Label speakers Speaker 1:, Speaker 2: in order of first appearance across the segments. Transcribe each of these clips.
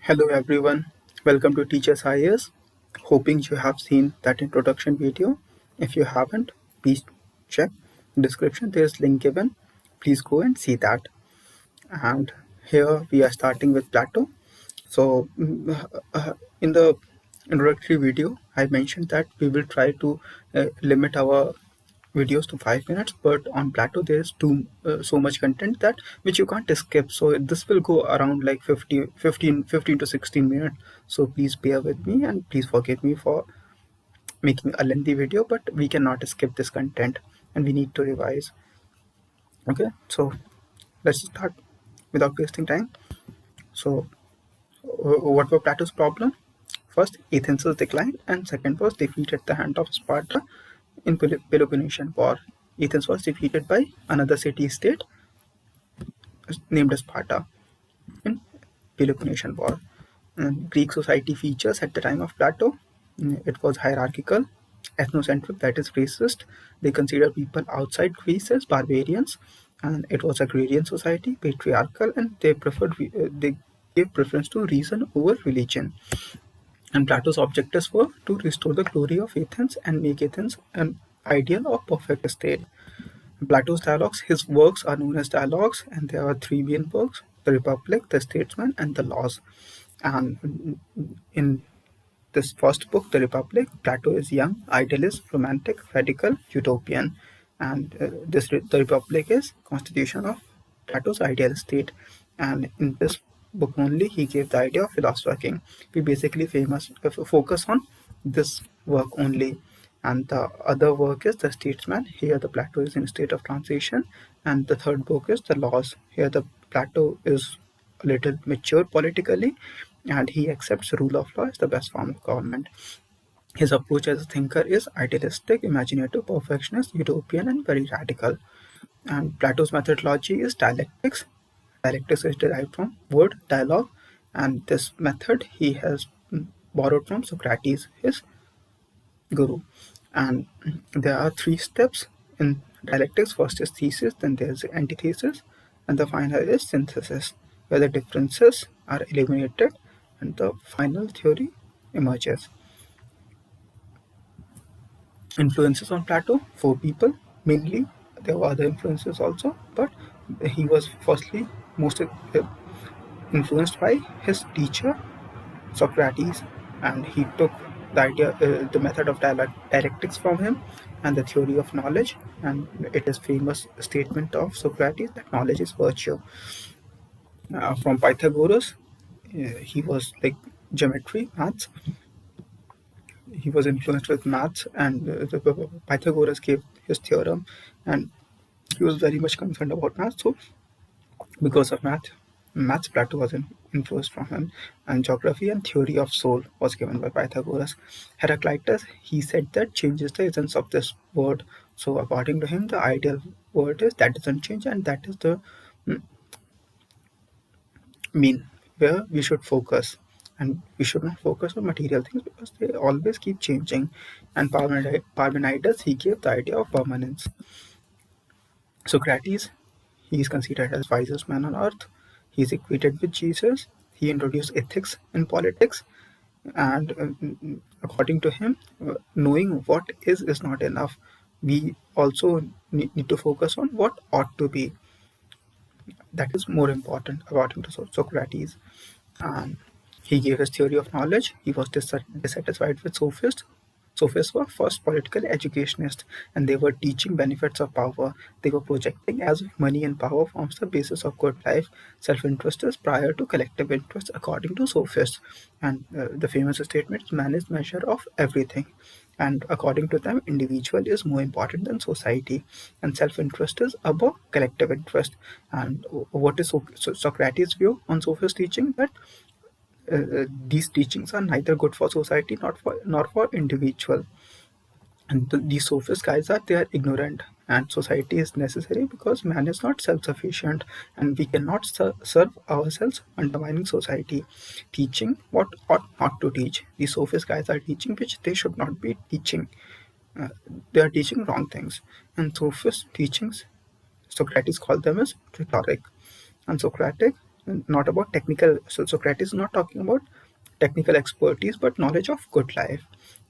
Speaker 1: Hello everyone, welcome to Teachers IAS. Hoping you have seen that introduction video. If you haven't, please check the description. There is link given. Please go and see that. And here we are starting with Plato. So in the introductory video, I mentioned that we will try to limit our videos to 5 minutes, but on Plato there is too so much content that which you can't skip. So this will go around like 15 to 16 minutes. So please bear with me and please forgive me for making a lengthy video, but we cannot skip this content and we need to revise. Okay, so let's start without wasting time. So what were Plato's problem? First, Athens' decline, and second was defeat at the hand of Sparta in Peloponnesian War. Athens was defeated by another city-state named Sparta in Peloponnesian War. And Greek society features at the time of Plato. It was hierarchical, ethnocentric, that is racist. They considered people outside Greece as barbarians, and it was agrarian society, patriarchal, and they gave preference to reason over religion. And Plato's objectives were to restore the glory of Athens and make Athens an ideal or perfect state. Plato's dialogues, his works are known as dialogues, and there are three main works: the Republic, the Statesman, and the Laws. And in this first book, the Republic, Plato is young, idealist, romantic, radical, utopian. And the Republic is constitution of Plato's ideal state. And in this book only, he gave the idea of philosopher king. We basically focus on this work only. And the other work is the Statesman. Here, the Plato is in a state of transition. And the third book is the Laws. Here, the Plato is a little mature politically, and he accepts rule of law as the best form of government. His approach as a thinker is idealistic, imaginative, perfectionist, utopian, and very radical. And Plato's methodology is dialectics. Dialectics is derived from word dialogue, and this method he has borrowed from Socrates, his guru. And there are three steps in dialectics. First is thesis, then there's antithesis, and the final is synthesis, where the differences are eliminated and the final theory emerges. Influences on Plato, four people mainly. There were other influences also, but he was firstly most influenced by his teacher Socrates, and he took the method of dialectics from him and the theory of knowledge. And it is famous statement of Socrates that knowledge is virtue. From Pythagoras, he was like geometry, maths. He was influenced with maths, and Pythagoras gave his theorem, and he was very much concerned about maths. So because of maths Plato was influenced from him, and geography and theory of soul was given by Pythagoras. Heraclitus, he said that change is the essence of this world. So according to him, the ideal word is that doesn't change, and that is the mm, mean where we should focus. And we should not focus on material things because they always keep changing. And Parmenides, he gave the idea of permanence. Socrates, he is considered as wisest man on earth. He is equated with Jesus. He introduced ethics in politics, and according to him, knowing what is not enough. We also need to focus on what ought to be. That is more important, according to Socrates. Um, he gave his theory of knowledge. He was dissatisfied with sophists. Sophists were first political educationists, and they were teaching benefits of power. They were projecting as if money and power forms the basis of good life. Self-interest is prior to collective interest, according to sophists. And the famous statement, man is measure of everything. And according to them, individual is more important than society, and self-interest is above collective interest. And what is Socrates' view on sophist teaching? That these teachings are neither good for society nor for individual. And these sophist guys are they are ignorant, and society is necessary because man is not self-sufficient, and we cannot serve ourselves undermining society. Teaching what ought not to teach. These sophist guys are teaching which they should not be teaching. uh, they are teaching wrong things. And sophist teachings, Socrates called them as rhetoric. And Socratic not about technical. So Socrates is not talking about technical expertise, but knowledge of good life.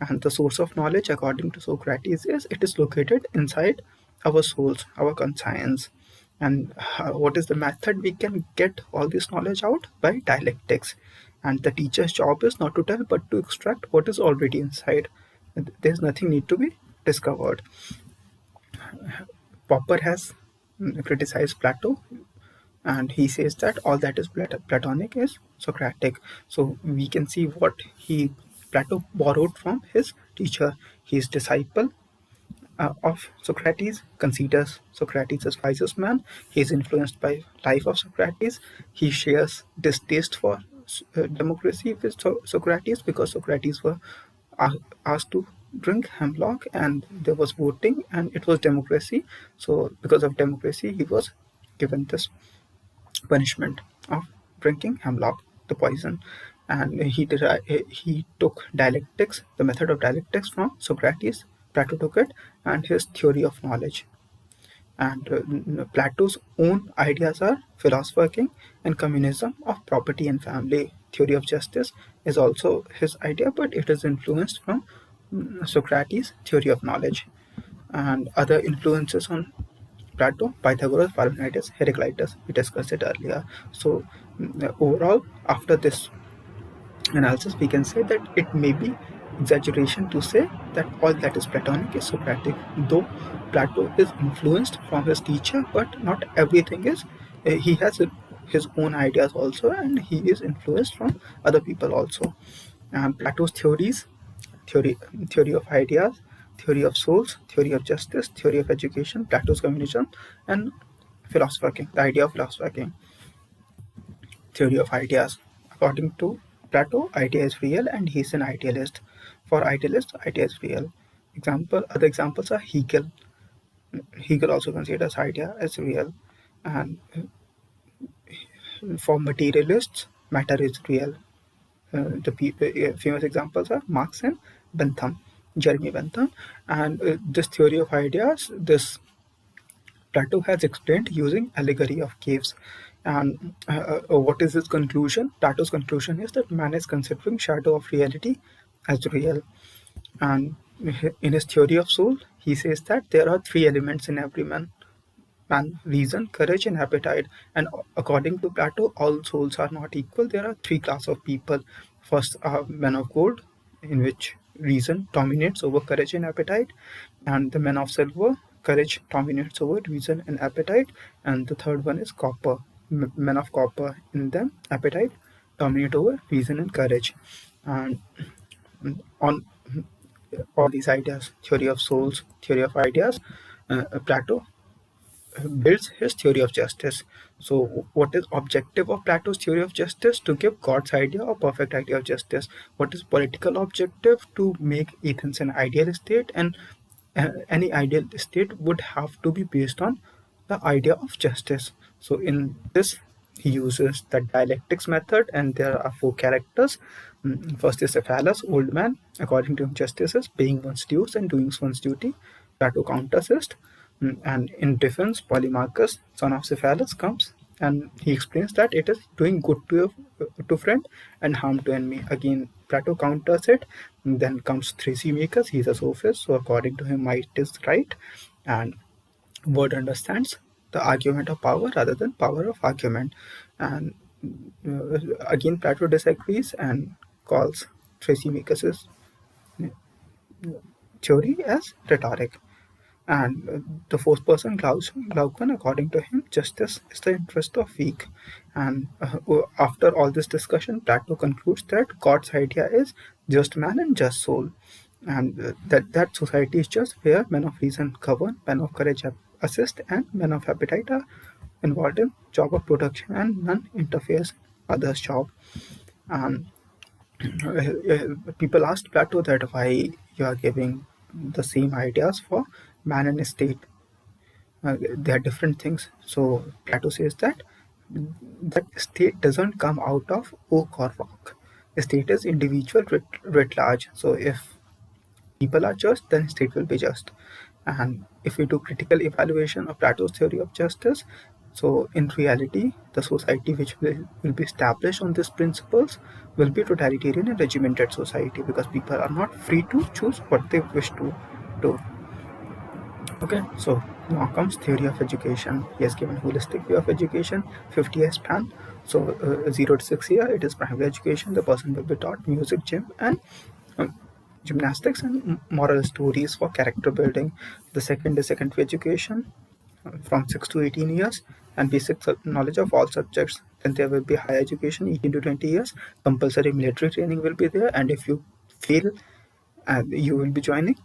Speaker 1: And the source of knowledge, according to Socrates, is it is located inside our souls, our conscience. And what is the method we can get all this knowledge out? By dialectics. And the teacher's job is not to tell, but to extract what is already inside. There's nothing need to be discovered. Popper has criticized Plato, and he says that all that is Platonic is Socratic. So we can see what Plato borrowed from his teacher. His disciple of Socrates considers Socrates as wisest man. He is influenced by life of Socrates. He shares distaste for democracy with Socrates, because Socrates were asked to drink hemlock and there was voting and it was democracy. So because of democracy, he was given this punishment of drinking hemlock, the poison. And he took dialectics, the method of dialectics, from Socrates. Plato took it, and his theory of knowledge. And Plato's own ideas are philosopher king and communism of property and family. Theory of justice is also his idea, but it is influenced from Socrates' theory of knowledge. And other influences on Plato: Pythagoras, Parmenides, Heraclitus. We discussed it earlier. So overall, after this analysis, we can say that it may be exaggeration to say that all that is Platonic is Socratic, though Plato is influenced from his teacher, but not everything is. He has his own ideas also, and he is influenced from other people also. Plato's theories: theory, theory of ideas, theory of souls, theory of justice, theory of education, Plato's communism, and philosopher king, the idea of philosopher king. Theory of ideas. According to Plato, idea is real and he is an idealist. For idealist, idea is real. Other examples are Hegel. Hegel also considers idea as real. And for materialists, matter is real. The famous examples are Marx and Bentham, Jeremy Bentham. And this theory of ideas, this Plato has explained using allegory of caves. And what is his conclusion? Plato's conclusion is that man is considering shadow of reality as real. And in his theory of soul, he says that there are three elements in every man: reason, courage, and appetite. And according to Plato, all souls are not equal. There are three classes of people. First are men of gold, in which reason dominates over courage and appetite, and the men of silver, courage dominates over reason and appetite, and the third one is copper. Men of copper, in them appetite dominate over reason and courage. And on all these ideas, theory of souls, theory of ideas, Plato builds his theory of justice. So what is objective of Plato's theory of justice? To give God's idea or perfect idea of justice. What is political objective? To make Athens an ideal state, and any ideal state would have to be based on the idea of justice. So in this, he uses the dialectics method, and there are four characters. First is Cephalus, old man. According to him, justice is paying one's dues and doing one's duty. Plato counters it. And in defense, Polemarchus, son of Cephalus, comes and he explains that it is doing good to friend and harm to enemy. Again, Plato counters it. And then comes Thrasymachus, he's a sophist, so according to him, might is right, and word understands the argument of power rather than power of argument. And again, Plato disagrees and calls Thrasymachus' theory as rhetoric. And the fourth person, Glaucon, according to him, justice is the interest of weak. And after all this discussion, Plato concludes that God's idea is just man and just soul, and that society is just where men of reason govern, men of courage assist, and men of appetite are involved in job of production, and none interferes in others' job. And people asked Plato that why you are giving the same ideas for man and state. They are different things. So Plato says that state doesn't come out of oak or rock. State is individual writ large. So if people are just, then state will be just. And if we do critical evaluation of Plato's theory of justice, So in reality, the society which will be established on these principles will be totalitarian and regimented society, because people are not free to choose what they wish to do. Okay, so now comes theory of education. He has given holistic view of education, 50-year span. So 0 to 6 year, it is primary education. The person will be taught music, gym, and um, gymnastics and moral stories for character building. The second is secondary education, from 6 to 18 years, and basic knowledge of all subjects. Then there will be higher education, 18 to 20 years. Compulsory military training will be there, and if you fail, you will be joining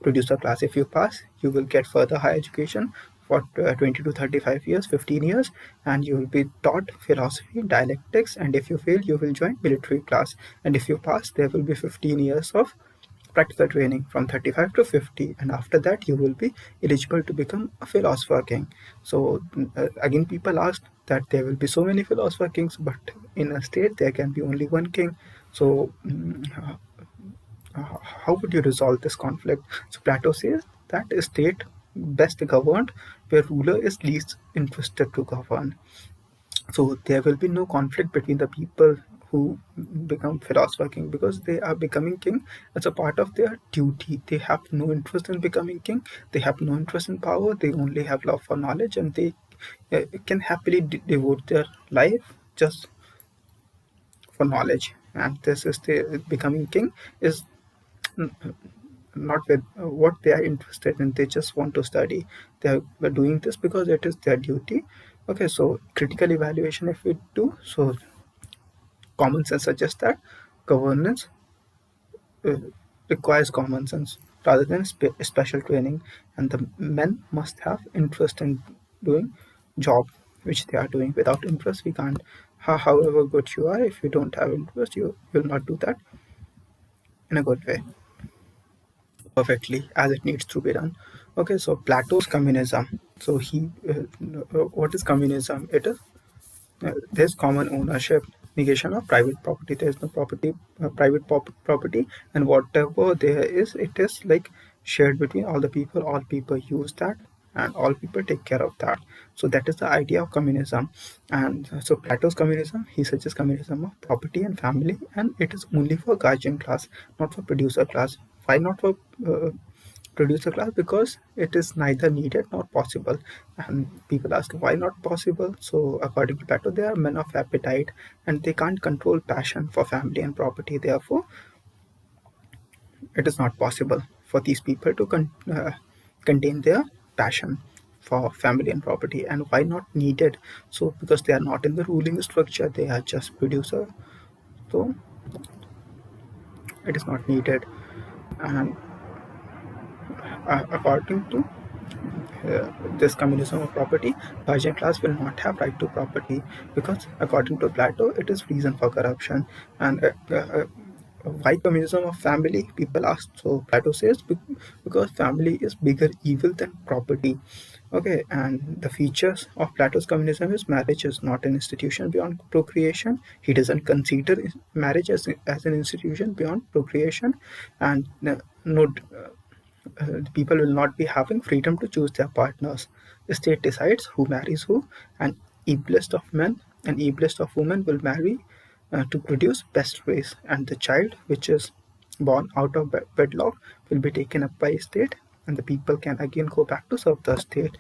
Speaker 1: producer class. If you pass, you will get further higher education for 20 to 35 years, 15 years, and you will be taught philosophy, dialectics, and if you fail, you will join military class. And if you pass, there will be 15 years of practical training from 35 to 50, and after that you will be eligible to become a philosopher king. So again, people asked that there will be so many philosopher kings, but in a state there can be only one king. So how would you resolve this conflict? So Plato says that a state best governed where ruler is least interested to govern. So there will be no conflict between the people who become philosopher king, because they are becoming king as a part of their duty. They have no interest in becoming king. They have no interest in power. They only have love for knowledge, and they can happily devote their life just for knowledge. And this is the becoming king is not with what they are interested in. They just want to study. They are doing this because it is their duty. Okay, so critical evaluation, if we do so, common sense suggests that governance uh, requires common sense rather than special training, and the men must have interest in doing job which they are doing. Without interest, we can't. However good you are, if you don't have interest, you will not do that in a good way, perfectly as it needs to be done. Okay, so Plato's communism. So what is communism? It is there's common ownership, negation of private property. There's no property, and whatever there is, it is like shared between all the people. All people use that, and all people take care of that. So that is the idea of communism. And so Plato's communism, he suggests communism of property and family, and it is only for guardian class, not for producer class. Why not for producer class? Because it is neither needed nor possible. And people ask why not possible. So according to Plato, they are men of appetite, and they can't control passion for family and property. Therefore it is not possible for these people to contain their passion for family and property. And why not needed? So because they are not in the ruling structure, they are just producer, so it is not needed. And according to this communism of property, Persian class will not have right to property, because according to Plato, it is reason for corruption. And why communism of family? People ask. So Plato says because family is bigger evil than property. Okay, and the features of Plato's communism is marriage is not an institution beyond procreation. He doesn't consider marriage as an institution beyond procreation, and no people will not be having freedom to choose their partners. The state decides who marries who, and ablest of men and ablest of women will marry to produce best race, and the child which is born out of wedlock will be taken up by state, and the people can again go back to serve the state.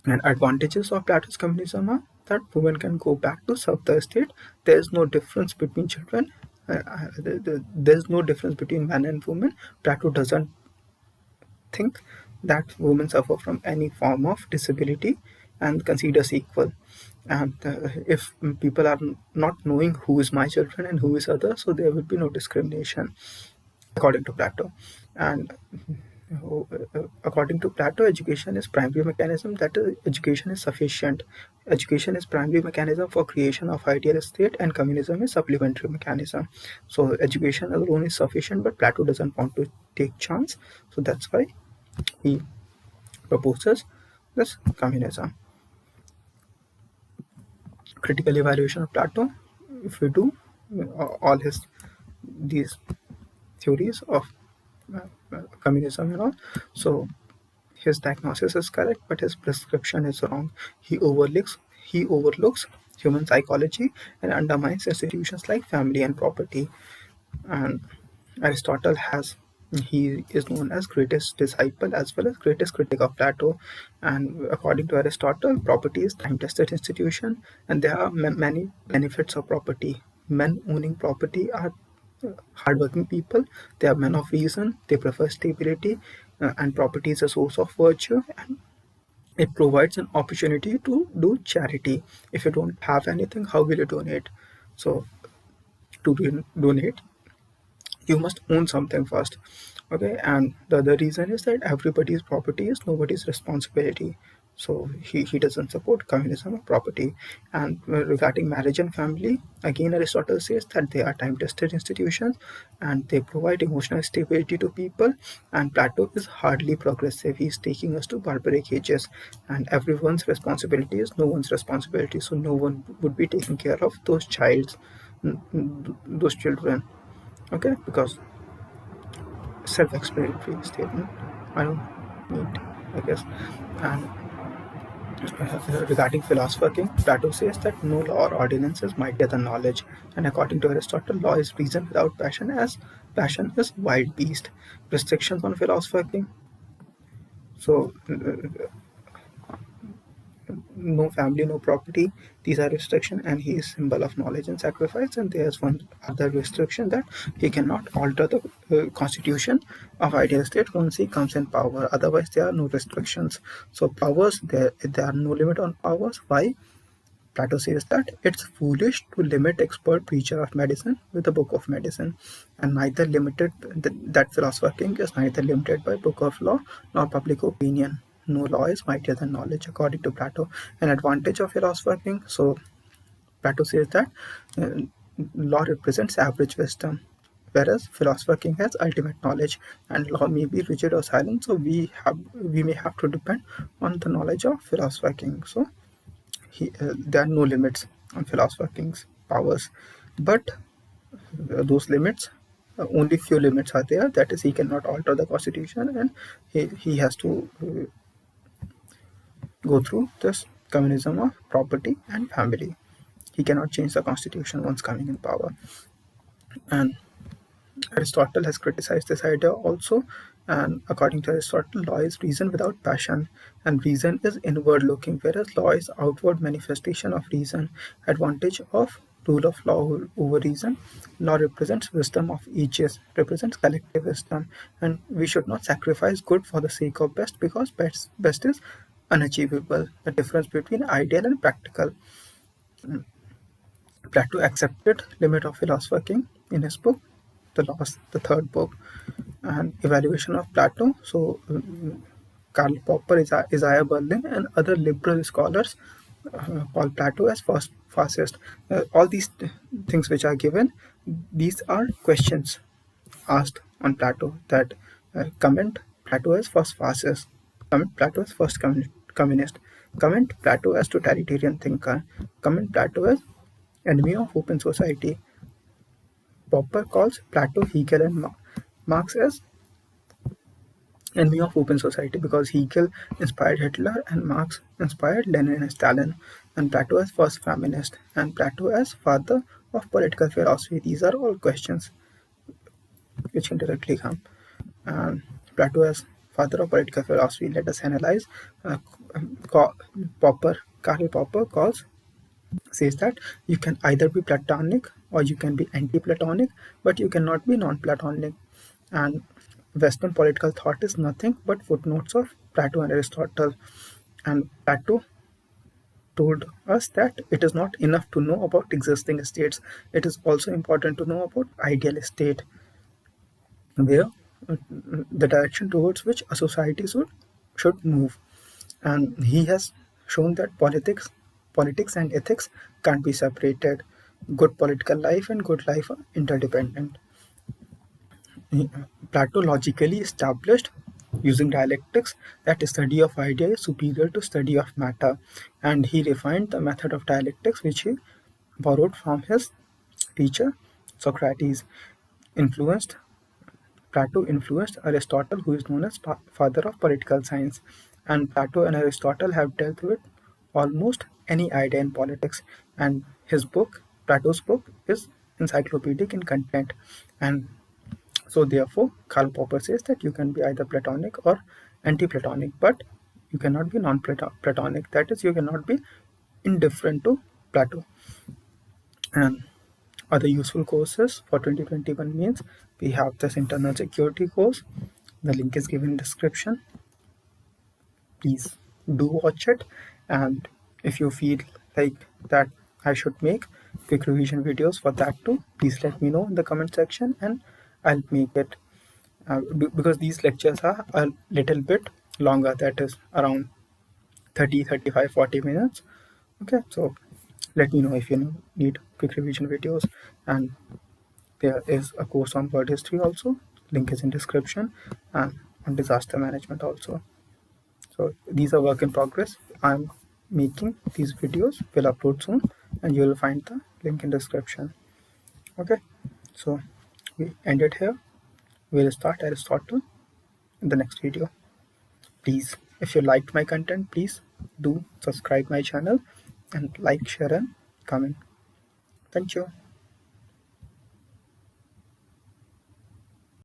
Speaker 1: And advantages of Plato's communism are that women can go back to serve the state. There is no difference between children. There's no difference between man and woman. Plato doesn't think that women suffer from any form of disability and considers equal. And if people are not knowing who is my children and who is other, so there will be no discrimination according to Plato. And according to Plato, education is primary mechanism, that is, education is sufficient. Education is primary mechanism for creation of ideal state, and communism is supplementary mechanism. So education alone is sufficient, but Plato doesn't want to take chance, so that's why he proposes this communism. Critical evaluation of Plato, if we do all his these theories of communism and all, so his diagnosis is correct, but his prescription is wrong. He overlooks human psychology and undermines institutions like family and property. And Aristotle he is known as greatest disciple as well as greatest critic of Plato. And according to Aristotle, property is time-tested institution, and there are many benefits of property. Men owning property are hardworking people. They are men of reason. They prefer stability, and property is a source of virtue. And it provides an opportunity to do charity. If you don't have anything, how will you donate? So to donate, you must own something first. Okay, and the other reason is that everybody's property is nobody's responsibility. So he doesn't support communism or property. And regarding marriage and family, again Aristotle says that they are time-tested institutions and they provide emotional stability to people. And Plato is hardly progressive. He's taking us to barbaric ages, and everyone's responsibility is no one's responsibility. So no one would be taking care of those children. Okay, because self-explanatory statement. I don't need, I guess. And regarding philosopher king, Plato says that no law or ordinance is mightier than knowledge. And according to Aristotle, law is reason without passion, as passion is wild beast. Restrictions on philosopher king. So no family, no property. These are restriction, and he is symbol of knowledge and sacrifice. And there's one other restriction, that he cannot alter the constitution of ideal state once he comes in power. Otherwise, there are no restrictions. So powers, there are no limit on powers. Why? Plato says that it's foolish to limit expert preacher of medicine with a book of medicine, and neither limited that philosopher king is neither limited by book of law nor public opinion. No law is mightier than knowledge, according to Plato. An advantage of philosopher king. So Plato says that uh, law represents average wisdom, whereas philosopher king has ultimate knowledge, and law may be rigid or silent. So we may have to depend on the knowledge of philosopher king. So there are no limits on philosopher king's powers, but those limits, only few limits are there. That is, he cannot alter the constitution, and he has to go through this communism of property and family. He cannot change the constitution once coming in power. And Aristotle has criticized this idea also, and according to Aristotle, law is reason without passion, and reason is inward looking, whereas law is outward manifestation of reason. Advantage of rule of law over reason. Law represents wisdom of ages, represents collective wisdom, and we should not sacrifice good for the sake of best, because best is unachievable. The difference between ideal and practical. Plato accepted limit of philosopher king in his book, the third book, and evaluation of Plato. So Karl Popper, Isaiah Berlin, and other liberal scholars call Plato as fascist. All these things which are given, these are questions asked on Plato, that comment Plato as first fascist, comment Plato as first communist, comment Plato as totalitarian thinker, comment Plato as enemy of open society. Popper calls Plato, Hegel, and Marx as enemy of open society, because Hegel inspired Hitler and Marx inspired Lenin and Stalin, and Plato as first feminist, and Plato as father of political philosophy. These are all questions which indirectly come. And Plato as father of political philosophy. Let us analyze. Uh, Karl Popper says that you can either be Platonic or you can be anti-Platonic, but you cannot be non-Platonic. And Western political thought is nothing but footnotes of Plato and Aristotle. And Plato told us that it is not enough to know about existing states. It is also important to know about ideal state, where the direction towards which a society should move. And he has shown that politics and ethics can't be separated. Good political life and good life are interdependent. Plato logically established, using dialectics, that study of idea is superior to study of matter, and he refined the method of dialectics which he borrowed from his teacher Socrates, influenced Plato influenced Aristotle, who is known as father of political science, and Plato and Aristotle have dealt with almost any idea in politics. And Plato's book, is encyclopedic in content. And so therefore, Karl Popper says that you can be either Platonic or anti-Platonic, but you cannot be non-Platonic. That is, you cannot be indifferent to Plato. And other useful courses for 2021 means we have this internal security course. The link is given in description. Please do watch it, and if you feel like that I should make quick revision videos for that too, please let me know in the comment section and I'll make it. Because these lectures are a little bit longer, that is around 30, 35, 40 minutes. Okay, so let me know if you need quick revision videos. And there is a course on world history also, link is in description, and on disaster management also. So these are work in progress. I'm making these videos, will upload soon, and you will find the link in description. Okay, so we end it here. We'll start Aristotle in the next video. Please, if you liked my content, please do subscribe my channel and like, share and comment. Thank you.